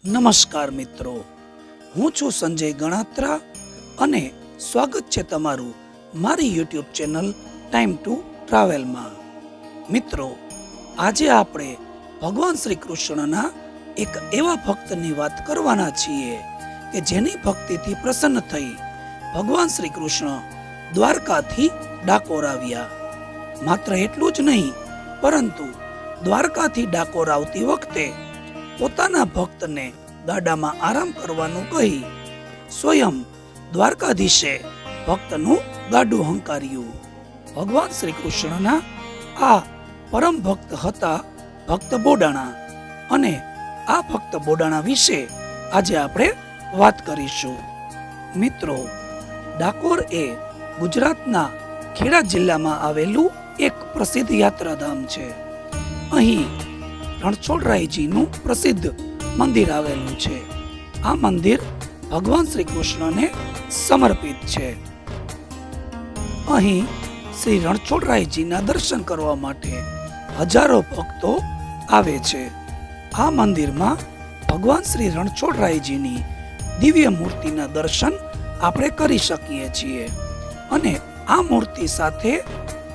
નમસ્કાર મિત્રો, હું છું સંજય ગણાત્રા અને સ્વાગત છે તમારું મારી યુટ્યુબ ચેનલ ટાઈમ ટુ ટ્રાવેલમાં। મિત્રો, આજે આપણે ભગવાન શ્રી કૃષ્ણના એક એવા ભક્તની વાત કરવાના છીએ કે જેની ભક્તિથી પ્રસન્ન થઈ ભગવાન શ્રી કૃષ્ણ દ્વારકાથી ડાકોર આવ્યા। માત્ર એટલું જ નહીં, પરંતુ દ્વારકાથી ડાકોર આવતી વખતે પોતાના ભક્તને ગાડામાં આરામ કરવાનું કહી સ્વયં દ્વારકાધીશે ભક્તનું ગાડું હંકાર્યું। ભગવાન શ્રી કૃષ્ણના આ પરમ ભક્ત હતા ભક્ત બોડાણા, અને આ ભક્ત બોડાણા વિશે આજે આપણે વાત કરીશું। મિત્રો, ડાકોર એ ગુજરાતના ખેડા જિલ્લામાં આવેલું એક પ્રસિદ્ધ યાત્રાધામ છે। અહીં રણછોડરાયજીનું પ્રસિદ્ધ મંદિર આવેલું છે। આ મંદિર ભગવાન શ્રી કૃષ્ણને સમર્પિત છે। અહીં શ્રી રણછોડરાયજીના દર્શન કરવા માટે હજારો ભક્તો આવે છે। આ મંદિરમાં ભગવાન શ્રી રણછોડરાયજીની દિવ્ય મૂર્તિના દર્શન આપણે કરી શકીએ છીએ, અને આ મૂર્તિ સાથે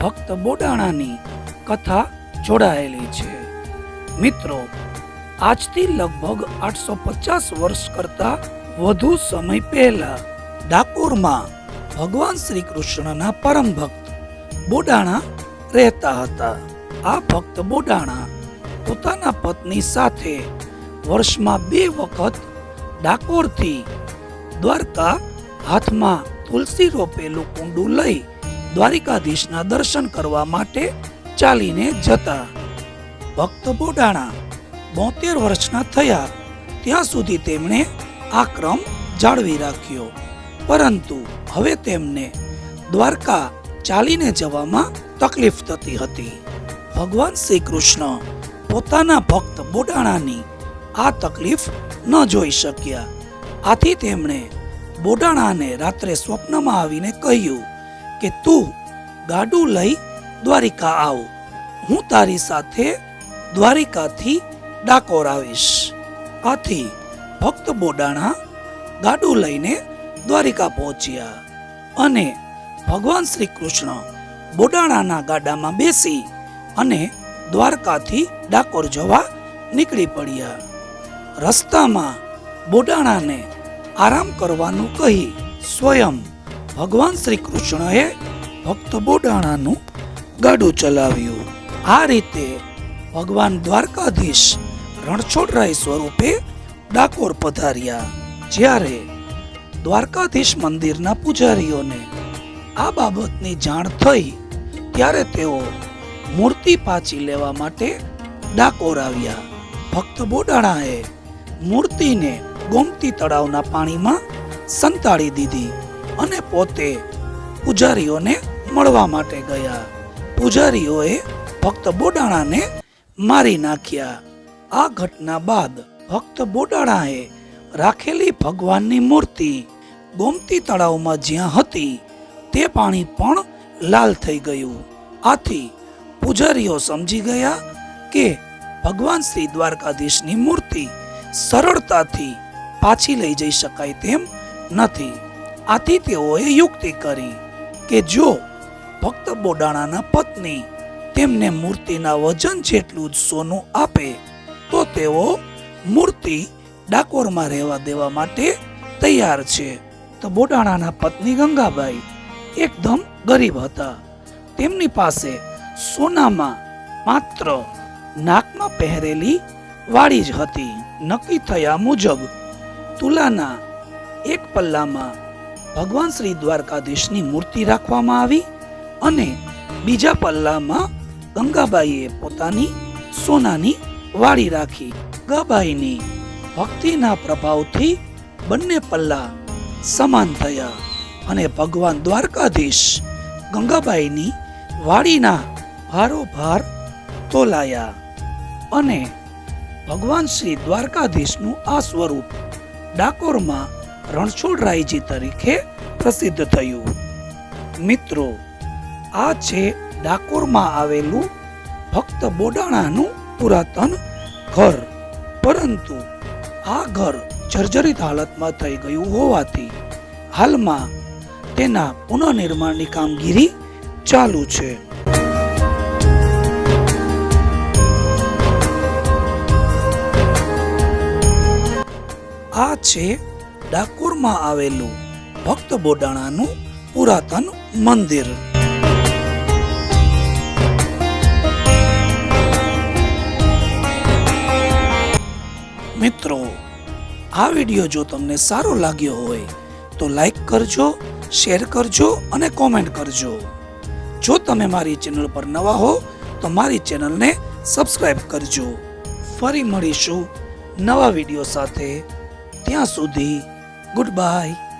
ભક્ત બોડાણાની કથા જોડાયેલી છે। મિત્રો, આજથી લગભગ 850 વર્ષ કરતા વધુ સમય પહેલા ડાકોરમાં ભગવાન શ્રી કૃષ્ણના પરમ ભક્ત બોડાણા રહેતા હતા। આ ભક્ત બોડાણા પોતાના પત્ની સાથે વર્ષમાં 2 વખત ડાકોરથી દ્વારકા હાથમાં તુલસી રોપેલું કુંડું લઈ દ્વારિકાધીશના દર્શન કરવા માટે ચાલીને જતા। ભક્ત બોડાણા 72 વર્ષના થયા ત્યાં સુધી તેમણે આ ક્રમ જાળવી રાખ્યો, પરંતુ હવે તેમને દ્વારકા ચાલીને જવામાં તકલીફ થતી હતી। ભગવાન શ્રી કૃષ્ણ પોતાના ભક્ત બોડાણાની આ તકલીફ ન જોઈ શક્યા। આથી તેમણે બોડાણાને રાત્રે સ્વપ્નમાં આવીને કહ્યું કે તું ગાડું લઈ દ્વારિકા આવ, હું તારી સાથે દ્વારિકાથી ડાકોર આવીશ। આથી ભક્ત બોડાણા ગાડું લઈને દ્વારિકા પહોંચ્યા, અને ભગવાન શ્રી કૃષ્ણ બોડાણાના ગાડામાં બેસી અને દ્વારકાથી ડાકોર જવા નીકળી પડ્યા। રસ્તામાં બોડાણાને આરામ કરવાનું કહી સ્વયં ભગવાન શ્રી કૃષ્ણએ ભક્ત બોડાણાનું ગાડું ચલાવ્યું। આ રીતે ભગવાન દ્વારકાધીશ રણછોડરાય સ્વરૂપે ડાકોર પધાર્યા। જ્યારે દ્વારકાધીશ મંદિરના પૂજારીઓને આ બાબતની જાણ થઈ ત્યારે તેઓ મૂર્તિ પાછી લેવા માટે ડાકોર આવ્યા। ભક્ત બોડાણાએ મૂર્તિને ગોમતી તળાવના પાણીમાં સંતાડી દીધી અને પોતે પૂજારીઓને મળવા માટે ગયા। પૂજારીઓએ ભક્ત બોડાણાને મારી નાખ્યા। આ ઘટના બાદ ભક્ત બોડાણાએ રાખેલી ભગવાનની મૂર્તિ ગોમતી તળાવમાં જ્યાં હતી તે પાણી પણ લાલ થઈ ગયું। આથી પૂજારીઓ સમજી ગયા કે ભગવાન શ્રી દ્વારકાધીશની મૂર્તિ સરળતાથી પાછી લઈ જઈ શકાય તેમ નથી। આથી તેઓએ યુક્તિ કરી કે જો ભક્ત બોડાણાના પત્ની તેમને મૂર્તિના વજન જેટલું જ સોનું આપે તો તેઓ મૂર્તિ ડાકોરમાં રહેવા દેવા માટે તૈયાર છે। તો બોડાણાના પત્ની ગંગાબાઈ એકદમ ગરીબ હતા। તેમની પાસે સોનામાં માત્ર નાકમાં પહેરેલી વાળી જ હતી। નક્કી થયા મુજબ તુલાના એક પલ્લામાં ભગવાન શ્રી દ્વારકાધીશની મૂર્તિ રાખવામાં આવી, અને બીજા પલ્લામાં ગંગાબાઈએ પોતાની સોનાની વાળી રાખી। ગંગાબાઈની ભક્તિના પ્રભાવથી બંને પલ્લા સમાન થયા, અને ભગવાન દ્વારકાધીશ ગંગાબાઈની વાળીના ભારોભાર તોલાયા, અને ભગવાન શ્રી દ્વારકાધીશનું આ સ્વરૂપ ડાકોરમાં રણછોડરાયજી તરીકે પ્રસિદ્ધ થયું। મિત્રો, આ છે ડાકોરમાં આવેલું ભક્ત બોડાણાનું પુરાતન ઘર, પરંતુ આ ઘર જર્જરિત હાલતમાં થઈ ગયું હોવાથી હાલમાં તેના પુનઃનિર્માણની કામગીરી ચાલુ છે. આ છે ડાકોરમાં આવેલું ભક્ત બોડાણાનું પુરાતન મંદિર. મિત્રો, આ વિડીયો જો તમને સારો લાગ્યો હોય તો લાઈક કરજો, શેર કરજો અને કોમેન્ટ કરજો. જો તમે મારી ચેનલ પર નવા હો તો મારી ચેનલને સબસ્ક્રાઇબ કરજો. ફરી મળીશું નવા વિડીયો સાથે. ત્યાં સુધી ગુડ બાય.